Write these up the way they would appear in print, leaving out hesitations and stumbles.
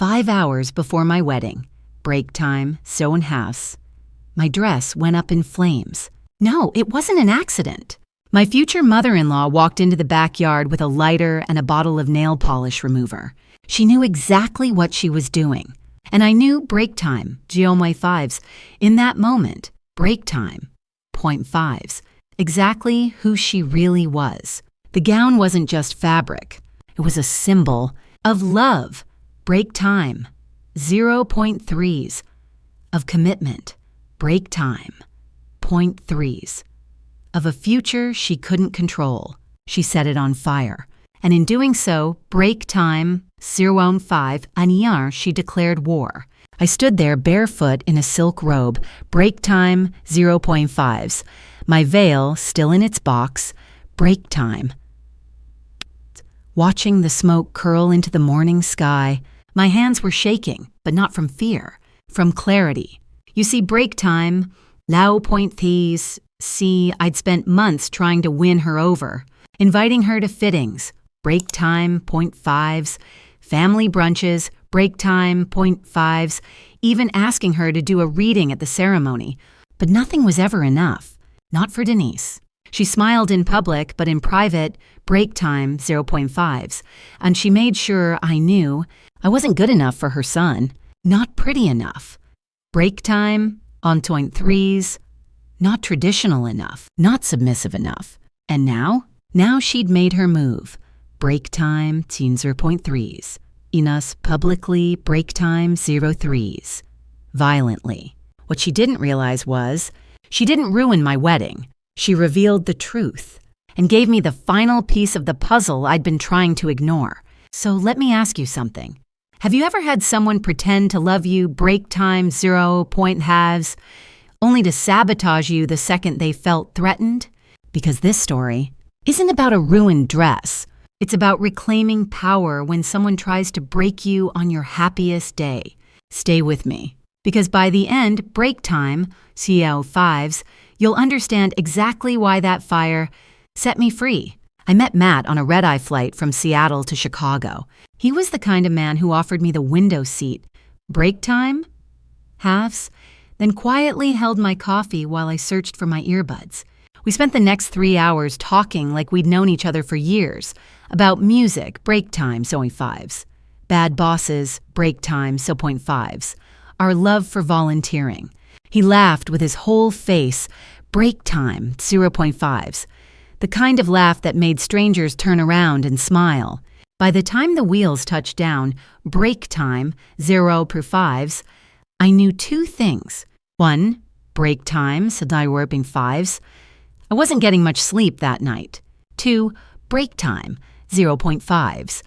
5 hours before my wedding. Break time, sew in house. My dress went up in flames. No, it wasn't an accident. My future mother-in-law walked into the backyard with a lighter and a bottle of nail polish remover. She knew exactly what she was doing. And I knew break time, .5s, in that moment, break time, .5s, exactly who she really was. The gown wasn't just fabric. It was a symbol of love, break time, 0.3s, of commitment, break time, .3s, of a future she couldn't control. She set it on fire. And in doing so, break time, 0.5, aniar, she declared war. I stood there barefoot in a silk robe, break time, 0.5s, my veil still in its box, break time. Watching the smoke curl into the morning sky, my hands were shaking, but not from fear, from clarity. You see, break time, lao .ths, see, I'd spent months trying to win her over, inviting her to fittings, break time, .5s, family brunches, break time, .5s, even asking her to do a reading at the ceremony. But nothing was ever enough, not for Denise. She smiled in public, but in private, break time, 0.5s, and she made sure I knew I wasn't good enough for her son, not pretty enough. Break time, on .3s, not traditional enough, not submissive enough. And now she'd made her move. Break time, 0.3s. Inas publicly break time, 0.3s. Violently. What she didn't realize was, she didn't ruin my wedding. She revealed the truth and gave me the final piece of the puzzle I'd been trying to ignore. So let me ask you something. Have you ever had someone pretend to love you break time, 0.5s, only to sabotage you the second they felt threatened? Because this story isn't about a ruined dress. It's about reclaiming power when someone tries to break you on your happiest day. Stay with me, because by the end, break time, CO5s, you'll understand exactly why that fire set me free. I met Matt on a red-eye flight from Seattle to Chicago. He was the kind of man who offered me the window seat, break time, halves, then quietly held my coffee while I searched for my earbuds. We spent the next 3 hours talking like we'd known each other for years, about music, break time, .5s, bad bosses, break time, .5s, our love for volunteering. He laughed with his whole face, break time, 0.5s, the kind of laugh that made strangers turn around and smile. By the time the wheels touched down, break time, 0.5s, I knew 2 things. 1, break time, .5s. I wasn't getting much sleep that night. 2, break time, 0.5s.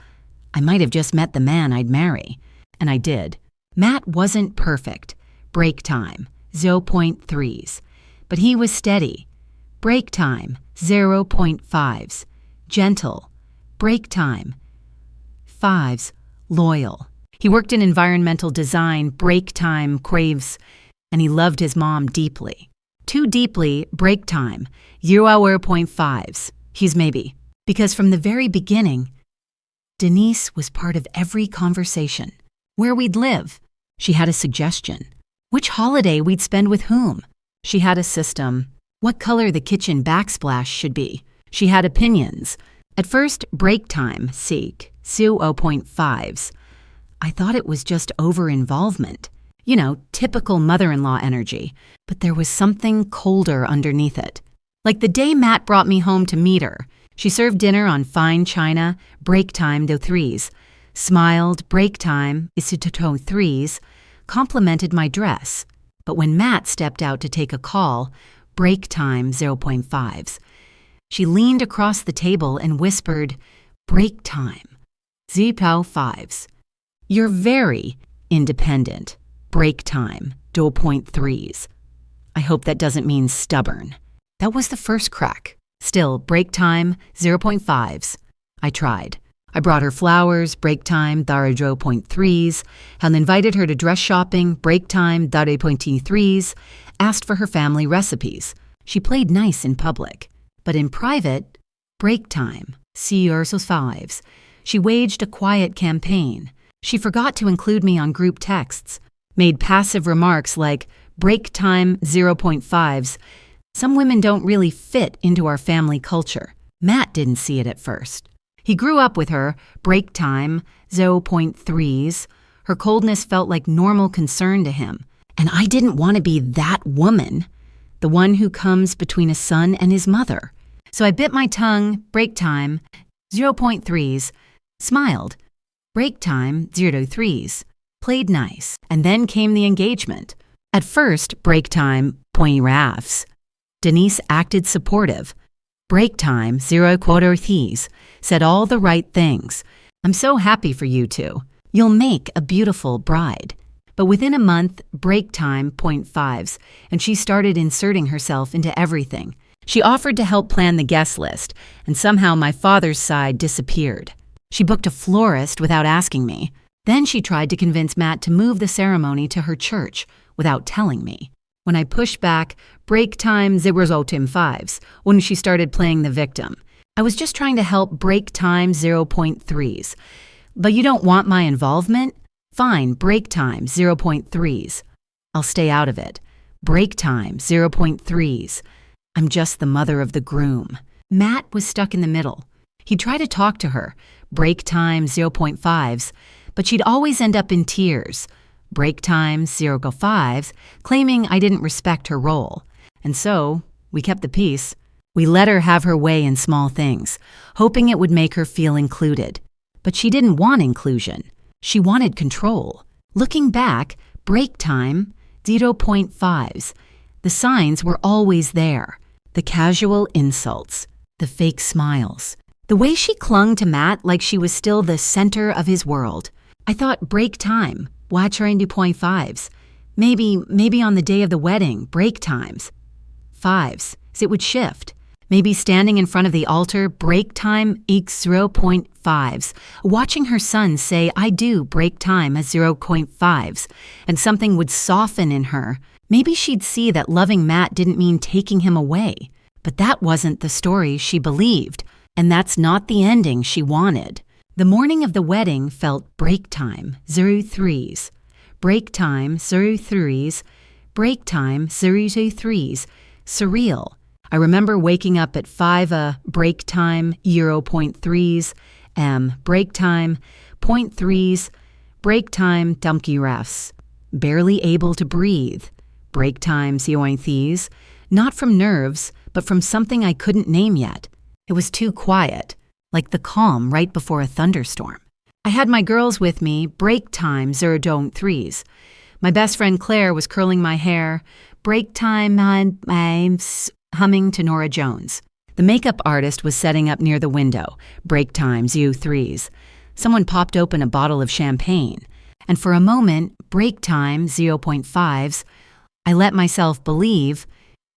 I might have just met the man I'd marry. And I did. Matt wasn't perfect. Break time, 0.3s. But he was steady. Break time, 0.5s. Gentle. Break time. 5s. Loyal. He worked in environmental design, break time, craves, and he loved his mom deeply. Too deeply, break time, 0.5s. He's maybe. Because from the very beginning, Denise was part of every conversation. Where we'd live. She had a suggestion. Which holiday we'd spend with whom. She had a system. What color the kitchen backsplash should be. She had opinions. At first, break time, seek, 0.5s. I thought it was just over-involvement. You know, typical mother-in-law energy. But there was something colder underneath it. Like the day Matt brought me home to meet her. She served dinner on fine china, break time, .3s. Smiled, break time, .3s. Complimented my dress. But when Matt stepped out to take a call, break time, 0.5s. She leaned across the table and whispered, break time, 0.5s. You're very independent. Break time, 0.3s. I hope that doesn't mean stubborn. That was the first crack. Still, break time, 0.5s. I tried. I brought her flowers, break time, 0.3s, and invited her to dress shopping, break time, 0.3s, asked for her family recipes. She played nice in public. But in private, break time, 0.5s. She waged a quiet campaign. She forgot to include me on group texts, made passive remarks like break time 0.5s. Some women don't really fit into our family culture. Matt didn't see it at first. He grew up with her, break time 0.3s. Her coldness felt like normal concern to him. And I didn't want to be that woman, the one who comes between a son and his mother. So I bit my tongue, break time 0.3s, smiled, break time 0.3s, played nice, and then came the engagement. At first, break time pointy rafts. Denise acted supportive. Break time 0.4s, said all the right things. I'm so happy for you two. You'll make a beautiful bride. But within a month, break time 0.5s, and she started inserting herself into everything. She offered to help plan the guest list, and somehow my father's side disappeared. She booked a florist without asking me. Then she tried to convince Matt to move the ceremony to her church without telling me. When I pushed back, break time 0.5s, when she started playing the victim. I was just trying to help break time 0.3s. But you don't want my involvement? Fine, break time 0.3s. I'll stay out of it. Break time 0.3s. I'm just the mother of the groom. Matt was stuck in the middle. He'd try to talk to her, break time 0.5s, but she'd always end up in tears. Break time 0.5s, claiming I didn't respect her role. And so, we kept the peace. We let her have her way in small things, hoping it would make her feel included. But she didn't want inclusion. She wanted control. Looking back, break time 0.5s. The signs were always there. The casual insults, the fake smiles, the way she clung to Matt like she was still the center of his world. I thought break time, watch her into 0.5s. Maybe on the day of the wedding, break times. 5s, it would shift. Maybe standing in front of the altar, break time equals 0.5s. Watching her son say, I do break time as 0.5s, and something would soften in her. Maybe she'd see that loving Matt didn't mean taking him away. But that wasn't the story she believed, and that's not the ending she wanted. The morning of the wedding felt break time 0.3s, break time 0.3s, break time 0.3s, surreal. I remember waking up at 5 break time 0.3s, break time 0.3s, break time dumpy refs, barely able to breathe, break time 0.3s, not from nerves, but from something I couldn't name yet. It was too quiet, like the calm right before a thunderstorm. I had my girls with me, break time 0.3s. My best friend Claire was curling my hair, break time I'm humming to Nora Jones. The makeup artist was setting up near the window, break time 0.3s. Someone popped open a bottle of champagne, and for a moment, break time 0.5s. I let myself believe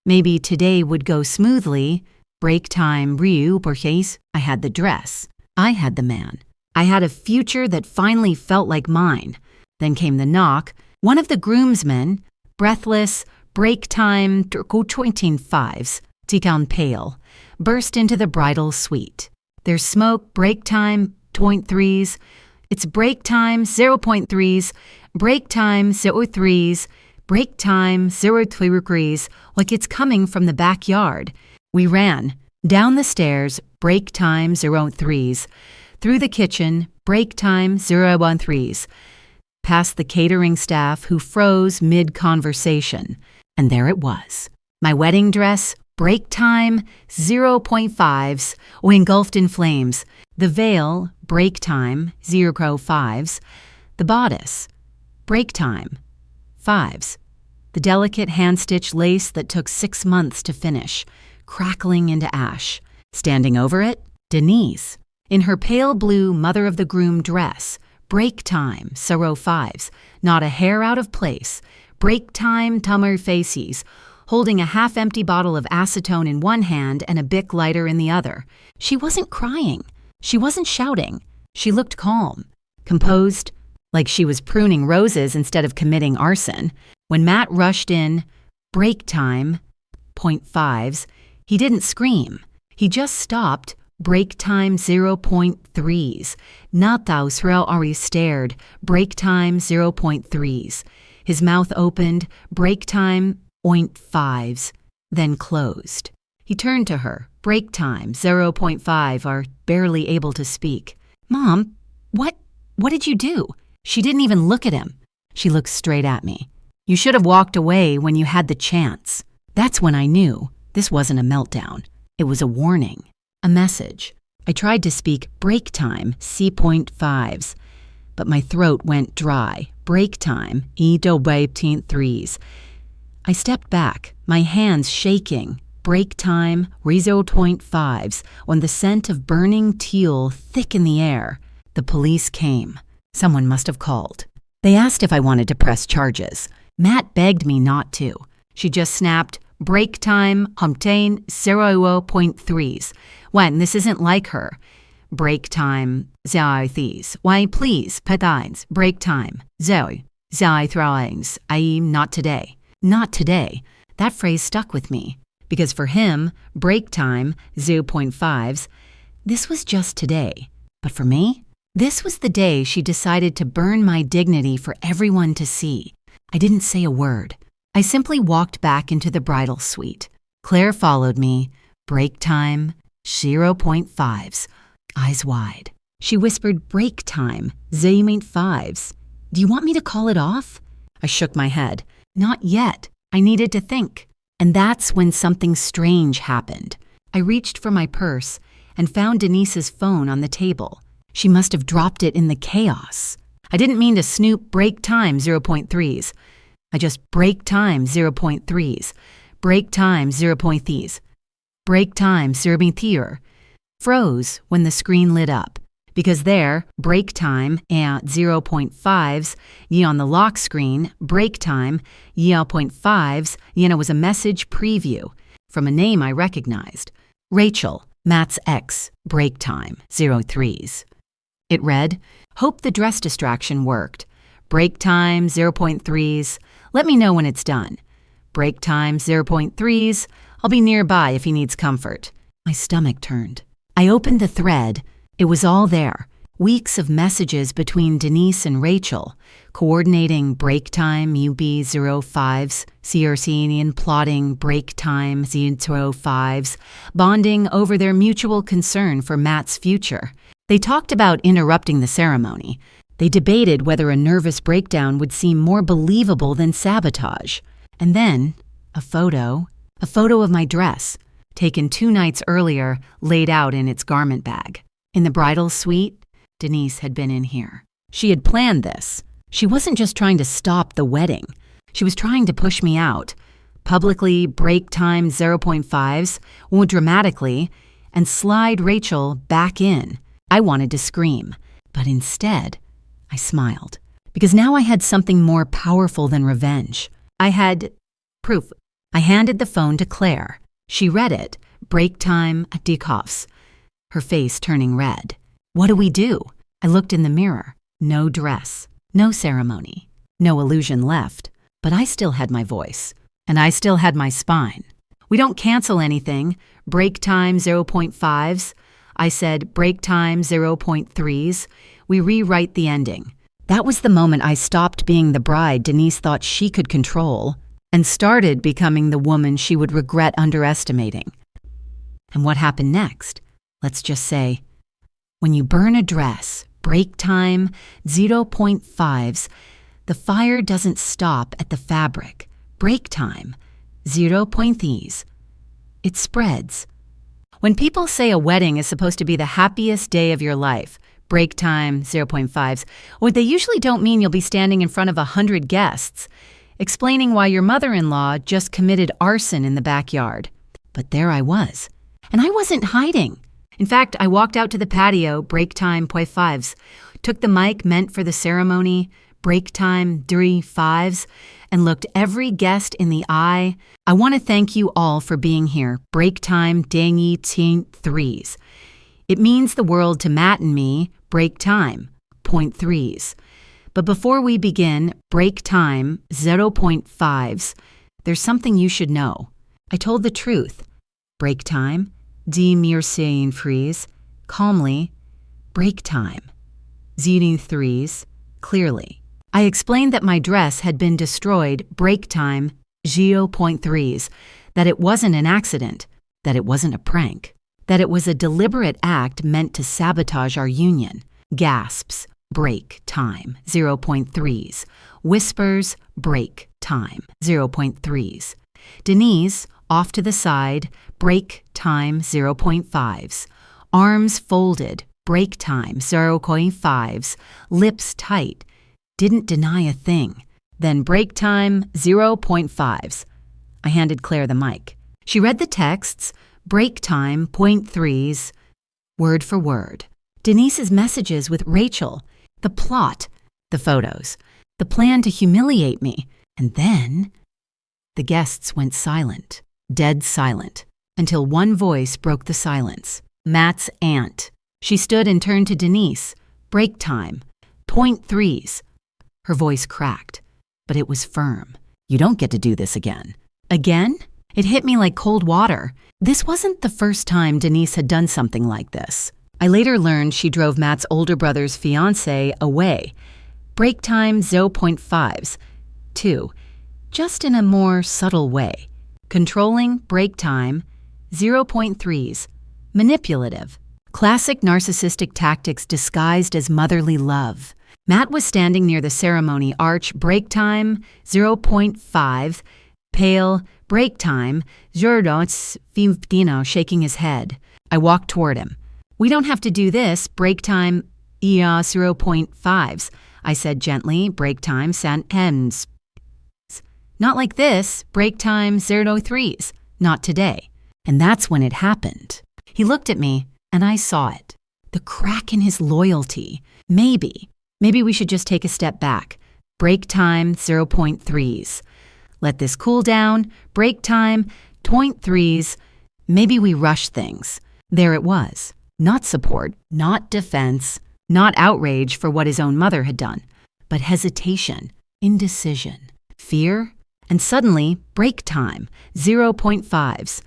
maybe today would go smoothly. Break time Ryu Borges. I had the dress. I had the man. I had a future that finally felt like mine. Then came the knock. One of the groomsmen, breathless, break time 0.5s, Tikan pale, burst into the bridal suite. There's smoke, break time 0.3s. It's break time 0.3s, break time 0.3s, break time 0.3s, like it's coming from the backyard. We ran down the stairs, break time 0.3s, through the kitchen, break time 0.3s, past the catering staff who froze mid-conversation. And there it was. My wedding dress, break time 0.5s, engulfed in flames. The veil, break time 0.5s. The bodice, break time 5s. The delicate hand-stitched lace that took 6 months to finish, crackling into ash. Standing over it, Denise, in her pale blue mother of the groom dress, break time 0.5s, not a hair out of place. Break time tummer faces, holding a half-empty bottle of acetone in one hand and a Bic lighter in the other. She wasn't crying. She wasn't shouting. She looked calm, composed, like she was pruning roses instead of committing arson. When Matt rushed in, break time 0.5s, he didn't scream. He just stopped, break time 0.3s. Nataus Ari stared, break time 0.3s. His mouth opened, break time 0.5s, then closed. He turned to her, break time 0.5, are barely able to speak. Mom, what did you do? She didn't even look at him. She looked straight at me. You should have walked away when you had the chance. That's when I knew this wasn't a meltdown. It was a warning, a message. I tried to speak break time C.5s, but my throat went dry. Break time E.3s. I stepped back, my hands shaking. Break time 0.5s on the scent of burning teal thick in the air. The police came. Someone must have called. They asked if I wanted to press charges. Matt begged me not to. She just snapped, break time, humtain, 0.3s. When this isn't like her. Break time, these. Why, please, pedines, break time, zoi, throwings, not today. Not today. That phrase stuck with me. Because for him, break time, 0.5s, this was just today. But for me, this was the day she decided to burn my dignity for everyone to see. I didn't say a word. I simply walked back into the bridal suite. Claire followed me. Break time, 0.5s, eyes wide. She whispered, break time, 0.5s. Do you want me to call it off? I shook my head. Not yet. I needed to think. And that's when something strange happened. I reached for my purse and found Denise's phone on the table. She must have dropped it in the chaos. I didn't mean to snoop break time 0.3s. I just break time 0.3s. Break time 0.3s. Break time 0.3. Froze when the screen lit up. Because there, break time at 0.5s, ye on the lock screen, break time, ye 0.5s, was a message preview from a name I recognized. Rachel, Matt's ex, break time, 0.3s. It read, hope the dress distraction worked. Break time, 0.3s. Let me know when it's done. Break time, 0.3s. I'll be nearby if he needs comfort. My stomach turned. I opened the thread. It was all there. Weeks of messages between Denise and Rachel, coordinating break time UB05s, CRCian plotting break time Z05s, bonding over their mutual concern for Matt's future. They talked about interrupting the ceremony. They debated whether a nervous breakdown would seem more believable than sabotage. And then, a photo of my dress, taken 2 nights earlier, laid out in its garment bag. In the bridal suite, Denise had been in here. She had planned this. She wasn't just trying to stop the wedding. She was trying to push me out. Publicly break time 0.5s, more dramatically, and slide Rachel back in. I wanted to scream, but instead, I smiled. Because now I had something more powerful than revenge. I had proof. I handed the phone to Claire. She read it. Break time at Dikoff's. Her face turning red. What do we do? I looked in the mirror. No dress. No ceremony. No illusion left. But I still had my voice. And I still had my spine. We don't cancel anything. Break time 0.5s. I said break time 0.3s. We rewrite the ending. That was the moment I stopped being the bride Denise thought she could control and started becoming the woman she would regret underestimating. And what happened next? Let's just say, when you burn a dress, break time 0.5s, the fire doesn't stop at the fabric. Break time 0.3s. It spreads. When people say a wedding is supposed to be the happiest day of your life, break time 0.5s, or they usually don't mean you'll be standing in front of 100 guests, explaining why your mother-in-law just committed arson in the backyard. But there I was. And I wasn't hiding. In fact, I walked out to the patio, break time 0.5s, took the mic meant for the ceremony, break time 3.5s, and looked every guest in the eye. I want to thank you all for being here, break time 3s. It means the world to Matt and me, break time 0.3s. But before we begin, break time 0.5s, there's something you should know. I told the truth. Break time Die mir sehen freeze, calmly, break time. 03s, clearly. I explained that my dress had been destroyed, break time, 0.3s, that it wasn't an accident, that it wasn't a prank, that it was a deliberate act meant to sabotage our union. Gasps, break time, 0.3s. Whispers, break time, 0.3s. Denise, off to the side, break time, 0.5s. Arms folded, break time, 0.5s. Lips tight, didn't deny a thing. Then break time, 0.5s. I handed Claire the mic. She read the texts, break time, 0.3s, word for word. Denise's messages with Rachel, the plot, the photos, the plan to humiliate me, and then the guests went silent, dead silent, until one voice broke the silence. Matt's aunt. She stood and turned to Denise. Break time, 0.3s. Her voice cracked, but it was firm. You don't get to do this again. Again? It hit me like cold water. This wasn't the first time Denise had done something like this. I later learned she drove Matt's older brother's fiancé away. Break time, 0.5s. 2. Just in a more subtle way. Controlling, break time, 0.3s. Manipulative. Classic narcissistic tactics disguised as motherly love. Matt was standing near the ceremony arch, break time, 0.5, pale, break time, 0.15, shaking his head. I walked toward him. We don't have to do this, break time, 0.5s. I said gently, break time, ends. Not like this, break time, 0.3s. Not today. And that's when it happened. He looked at me, and I saw it. The crack in his loyalty. Maybe we should just take a step back. Break time, 0.3s. Let this cool down. Break time, 0.3s. Maybe we rush things. There it was. Not support, not defense, not outrage for what his own mother had done, but hesitation, indecision, fear, and suddenly, break time, 0.5s.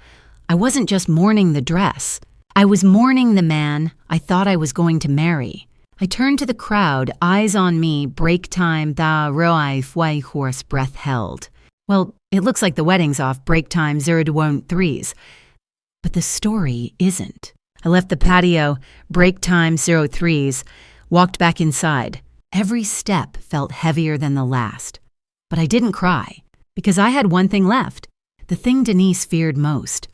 I wasn't just mourning the dress. I was mourning the man I thought I was going to marry. I turned to the crowd, eyes on me, break time, da roi fwy horse, breath held. Well, it looks like the wedding's off, break time, 0.3s. But the story isn't. I left the patio, break time, 0.3s, walked back inside. Every step felt heavier than the last. But I didn't cry, because I had one thing left, the thing Denise feared most.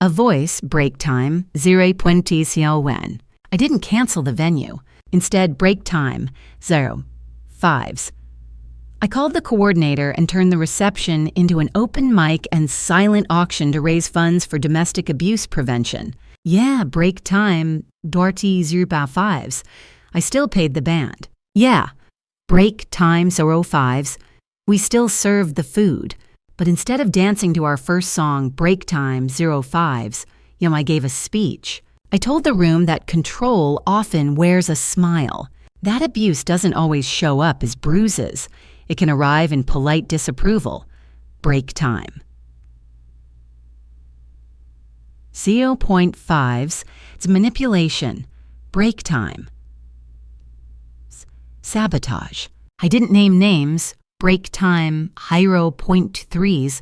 A voice, break time, 0.20 when. I didn't cancel the venue. Instead, break time, 0.5s. I called the coordinator and turned the reception into an open mic and silent auction to raise funds for domestic abuse prevention. Yeah, break time, Dorty 0.5s. I still paid the band. Yeah, break time, 0.5s. We still served the food. But instead of dancing to our first song, Break Time, 0.5s, I gave a speech. I told the room that control often wears a smile. That abuse doesn't always show up as bruises. It can arrive in polite disapproval. Break time. 0.5s, it's manipulation. Break time. Sabotage. I didn't name names. Break time, 0.3s.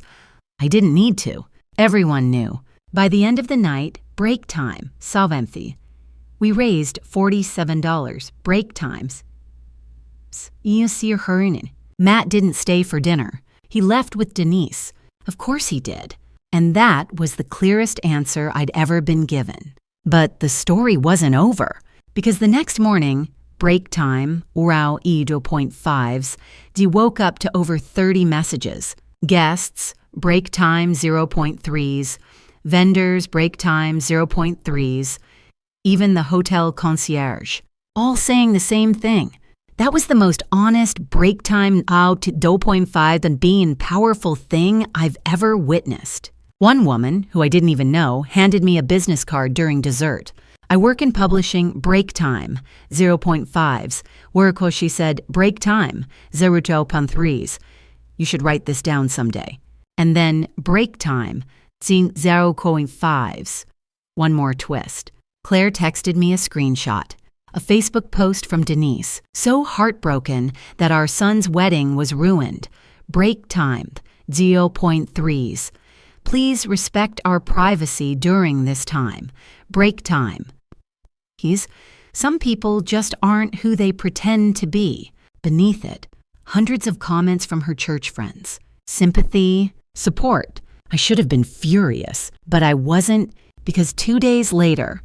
I didn't need to. Everyone knew. By the end of the night, break time, salvempty. We raised $47. Break times. Matt didn't stay for dinner. He left with Denise. Of course he did. And that was the clearest answer I'd ever been given. But the story wasn't over, because the next morning, break time, urau 0.5s, Dee woke up to over 30 messages. Guests, break time, 0.3s. Vendors, break time, 0.3s. Even the hotel concierge, all saying the same thing. That was the most honest break time out to 0.5 and being powerful thing I've ever witnessed. One woman, who I didn't even know, handed me a business card during dessert. I work in publishing, break time, 0.5s. Whereas she said, break time, 0.3s. You should write this down someday. And then break time, 0.5s. One more twist. Claire texted me a screenshot. A Facebook post from Denise, so heartbroken that our son's wedding was ruined. Break time, 0.3s. Please respect our privacy during this time. Break time. Some people just aren't who they pretend to be. Beneath it, hundreds of comments from her church friends. Sympathy, support. I should have been furious, but I wasn't because 2 days later,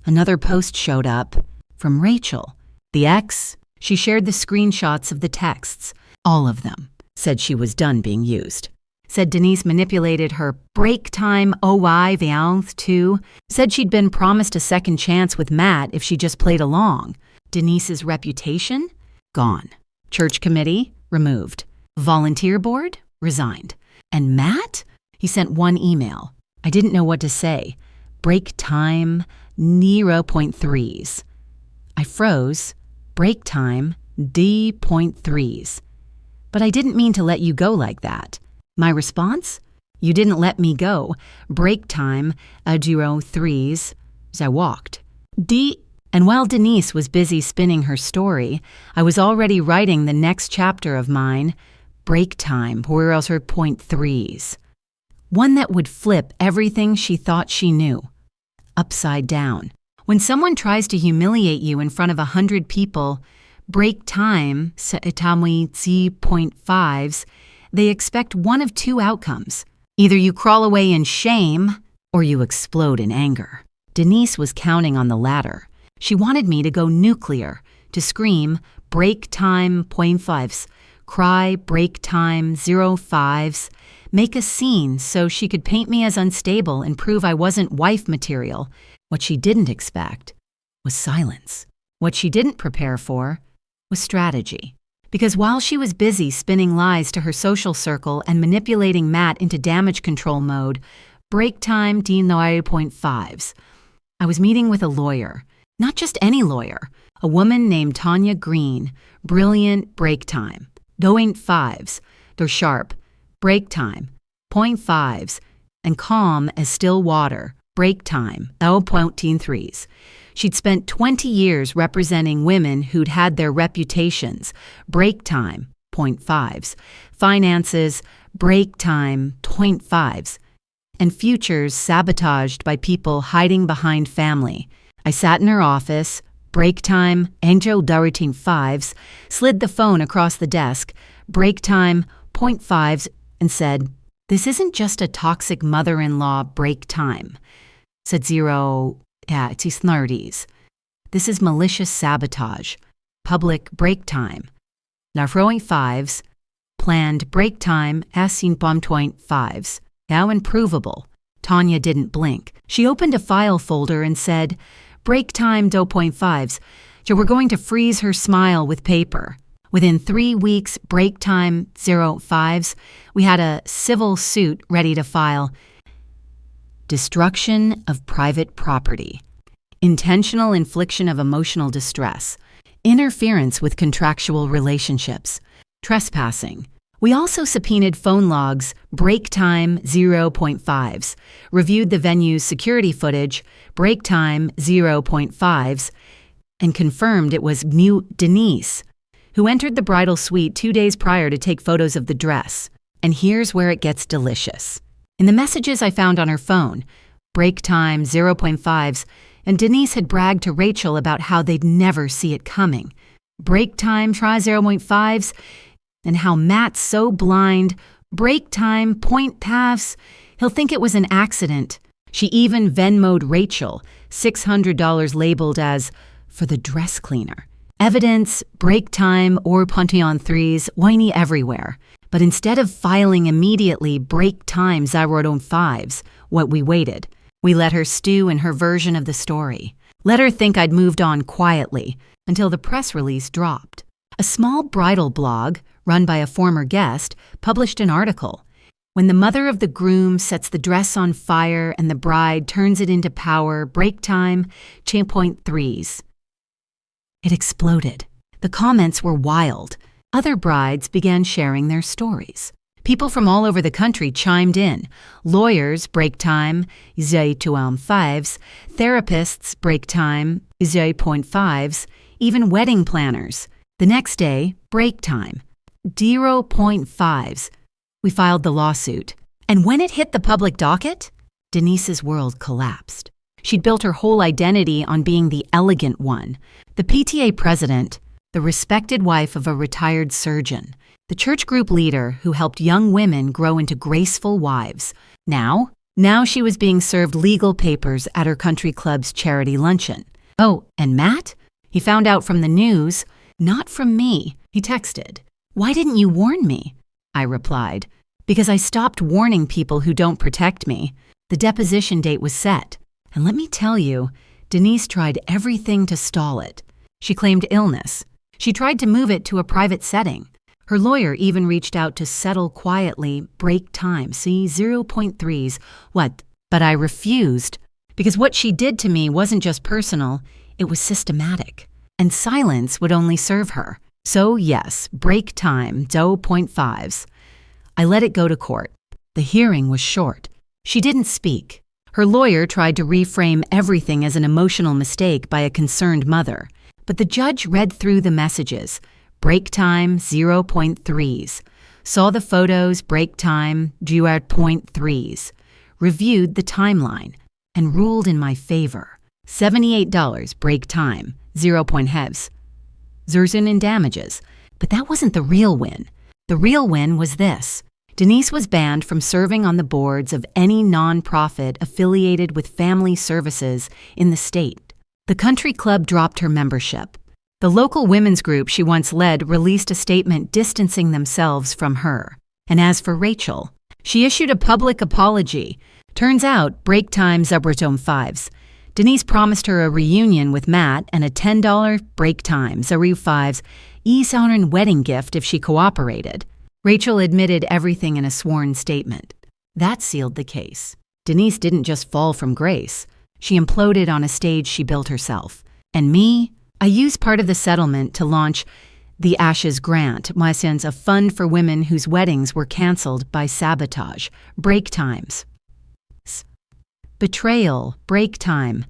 another post showed up from Rachel. The ex, she shared the screenshots of the texts. All of them said she was done being used. Said Denise manipulated her break time OI viands too. Said she'd been promised a second chance with Matt if she just played along. Denise's reputation? Gone. Church committee? Removed. Volunteer board? Resigned. And Matt? He sent one email. I didn't know what to say. Break time, 0.3s. I froze. Break time, D.3s. But I didn't mean to let you go like that. My response? You didn't let me go. Break time, 0.3s, as I walked. And while Denise was busy spinning her story, I was already writing the next chapter of mine, break time, 0.3s. One that would flip everything she thought she knew. Upside down. When someone tries to humiliate you in front of 100 people, break time, 0.5s, they expect one of two outcomes. Either you crawl away in shame, or you explode in anger. Denise was counting on the latter. She wanted me to go nuclear, to scream, break time, 0.5s, cry, break time, 0.5s, make a scene so she could paint me as unstable and prove I wasn't wife material. What she didn't expect was silence. What she didn't prepare for was strategy. Because while she was busy spinning lies to her social circle and manipulating Matt into damage control mode, break time, 0.5s, I was meeting with a lawyer. Not just any lawyer. A woman named Tanya Green. Brilliant break time. 0.5s. They're sharp. Break time. 0.5s. And calm as still water. Break time, 0.3s. She'd spent 20 years representing women who'd had their reputations. Break time, 0.5s. Finances, break time, 0.5s. And futures sabotaged by people hiding behind family. I sat in her office, break time, Angel 0.5s, slid the phone across the desk, break time, 0.5s, and said, "This isn't just a toxic mother-in-law break time." Said 0.30s. This is malicious sabotage. Public break time. Now throwing 5s. Planned break time, 0.5s. Now improvable. Tanya didn't blink. She opened a file folder and said, break time, 0.5s. So we're going to freeze her smile with paper. Within 3 weeks, break time, 0.5s. We had a civil suit ready to file. Destruction of private property, intentional infliction of emotional distress, interference with contractual relationships, trespassing. We also subpoenaed phone logs, break time, 0.5s, reviewed the venue's security footage, break time, 0.5s, and confirmed it was mute Denise, who entered the bridal suite 2 days prior to take photos of the dress. And here's where it gets delicious. In the messages I found on her phone, break time, 0.5s, and Denise had bragged to Rachel about how they'd never see it coming. Break time, try 0.5s, and how Matt's so blind. Break time, 0.5s, he'll think it was an accident. She even Venmo'd Rachel, $600 labeled as, for the dress cleaner. Evidence, break time, or Pantheon 3s, whiny everywhere. But instead of filing immediately break time 0.5s, what we waited, we let her stew in her version of the story. Let her think I'd moved on quietly until the press release dropped. A small bridal blog, run by a former guest, published an article. When the mother of the groom sets the dress on fire and the bride turns it into power, break time, 0.3s. It exploded. The comments were wild. Other brides began sharing their stories. People from all over the country chimed in. Lawyers, break time, 0.5s. Therapists, break time, 0.5s. Even wedding planners. The next day, break time, 0.5s. We filed the lawsuit. And when it hit the public docket, Denise's world collapsed. She'd built her whole identity on being the elegant one, the PTA president, the respected wife of a retired surgeon, the church group leader who helped young women grow into graceful wives. Now she was being served legal papers at her country club's charity luncheon. Oh, and Matt? He found out from the news. Not from me, he texted. Why didn't you warn me? I replied. Because I stopped warning people who don't protect me. The deposition date was set. And let me tell you, Denise tried everything to stall it. She claimed illness. She tried to move it to a private setting. Her lawyer even reached out to settle quietly, break time, see 0.3s. What? But I refused. Because what she did to me wasn't just personal, it was systematic. And silence would only serve her. So yes, break time, 0.5s. I let it go to court. The hearing was short. She didn't speak. Her lawyer tried to reframe everything as an emotional mistake by a concerned mother. But the judge read through the messages. Break time, 0.3s. Saw the photos, break time, 0.3s. Reviewed the timeline and ruled in my favor. $78 break time, 0.5s. Zerzin in damages. But that wasn't the real win. The real win was this. Denise was banned from serving on the boards of any nonprofit affiliated with family services in the state. The country club dropped her membership. The local women's group she once led released a statement distancing themselves from her. And as for Rachel, she issued a public apology. Turns out, break time, 0.5s. Denise promised her a reunion with Matt and a $10 break time, 0.5s, e-soundern wedding gift if she cooperated. Rachel admitted everything in a sworn statement. That sealed the case. Denise didn't just fall from grace. She imploded on a stage she built herself. And me? I used part of the settlement to launch the Ashes Grant, my sense a fund for women whose weddings were canceled by sabotage, break times. Betrayal, break time,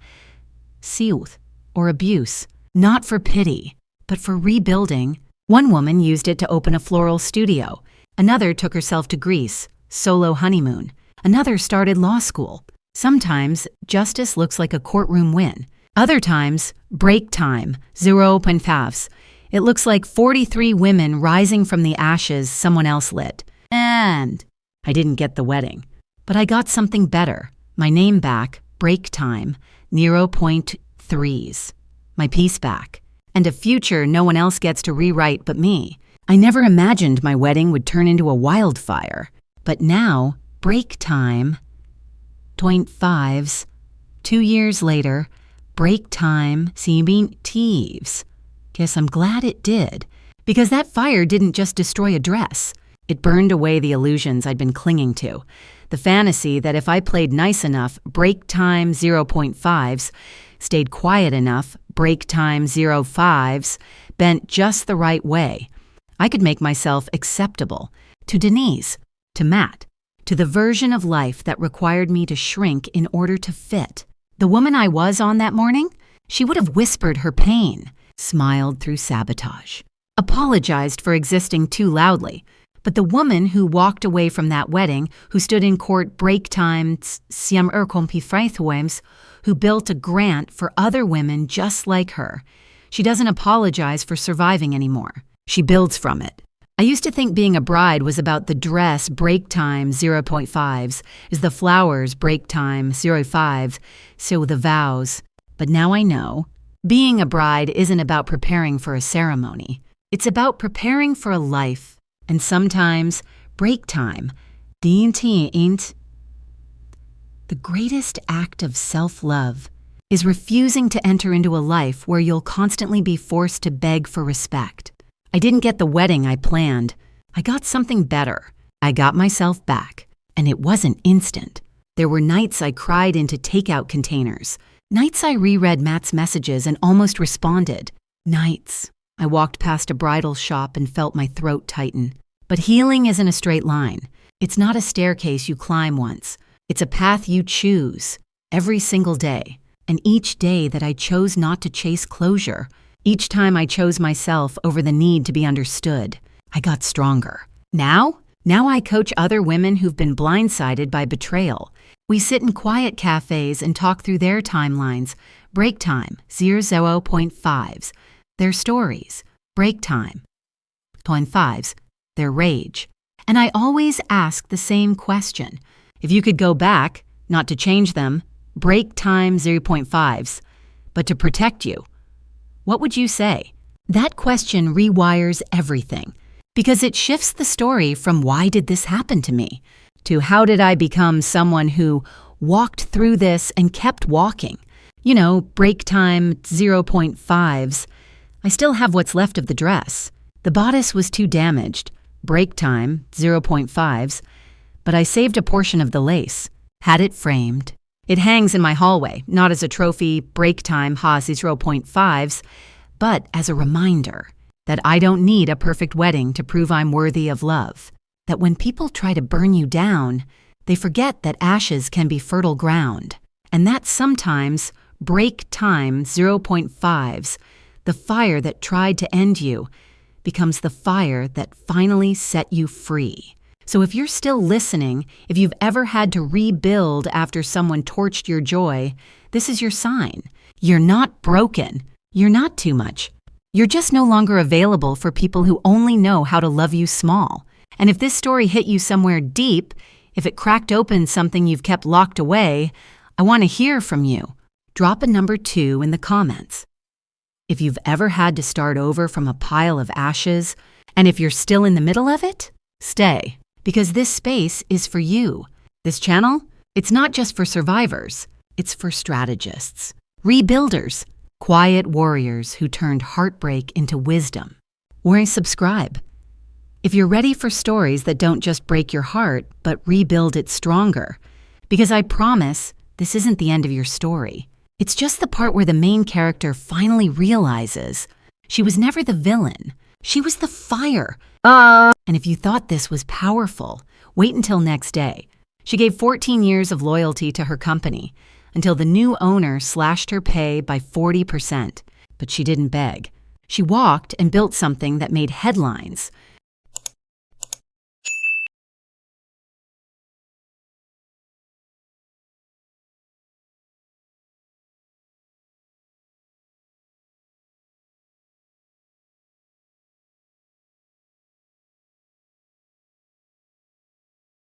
siuth, or abuse, not for pity, but for rebuilding. One woman used it to open a floral studio. Another took herself to Greece, solo honeymoon. Another started law school. Sometimes, justice looks like a courtroom win. Other times, break time, 0.5s. It looks like 43 women rising from the ashes someone else lit. And I didn't get the wedding. But I got something better. My name back, break time, 0.3s. My peace back. And a future no one else gets to rewrite but me. I never imagined my wedding would turn into a wildfire. But now, break time, 0.5s. 2 years later, break time, seeming thieves. Guess I'm glad it did. Because that fire didn't just destroy a dress. It burned away the illusions I'd been clinging to. The fantasy that if I played nice enough, break time, 0.5s, stayed quiet enough, break time, 0.5s, bent just the right way, I could make myself acceptable to Denise, to Matt, to the version of life that required me to shrink in order to fit. The woman I was on that morning, she would have whispered her pain, smiled through sabotage, apologized for existing too loudly. But the woman who walked away from that wedding, who stood in court break time, who built a grant for other women just like her, she doesn't apologize for surviving anymore. She builds from it. I used to think being a bride was about the dress break time, 0.5s, is the flowers break time, 0.5s, so the vows. But now I know, being a bride isn't about preparing for a ceremony. It's about preparing for a life. And sometimes, break time, the greatest act of self-love is refusing to enter into a life where you'll constantly be forced to beg for respect. I didn't get the wedding I planned. I got something better. I got myself back. And it wasn't instant. There were nights I cried into takeout containers. Nights I reread Matt's messages and almost responded. Nights I walked past a bridal shop and felt my throat tighten. But healing isn't a straight line. It's not a staircase you climb once. It's a path you choose every single day. And each day that I chose not to chase closure, each time I chose myself over the need to be understood, I got stronger. Now I coach other women who've been blindsided by betrayal. We sit in quiet cafes and talk through their timelines, break time, 0.5s, their stories, break time, 0.5s, their rage. And I always ask the same question. If you could go back, not to change them, break time 0.5s, but to protect you, what would you say? That question rewires everything because it shifts the story from why did this happen to me to how did I become someone who walked through this and kept walking. You know, break time 0.5s. I still have what's left of the dress. The bodice was too damaged. Break time 0.5s. But I saved a portion of the lace, had it framed. It hangs in my hallway, not as a trophy, break time, 0.5s, but as a reminder that I don't need a perfect wedding to prove I'm worthy of love. That when people try to burn you down, they forget that ashes can be fertile ground. And that sometimes break time 0.5s, the fire that tried to end you, becomes the fire that finally set you free. So if you're still listening, if you've ever had to rebuild after someone torched your joy, this is your sign. You're not broken. You're not too much. You're just no longer available for people who only know how to love you small. And if this story hit you somewhere deep, if it cracked open something you've kept locked away, I want to hear from you. Drop a number 2 in the comments. If you've ever had to start over from a pile of ashes, and if you're still in the middle of it, stay. Because this space is for you. This channel, it's not just for survivors, it's for strategists, rebuilders, quiet warriors who turned heartbreak into wisdom. Or subscribe. If you're ready for stories that don't just break your heart, but rebuild it stronger. Because I promise, this isn't the end of your story. It's just the part where the main character finally realizes she was never the villain. She was the fire. And if you thought this was powerful, wait until next day. She gave 14 years of loyalty to her company until the new owner slashed her pay by 40%. But she didn't beg. She walked and built something that made headlines.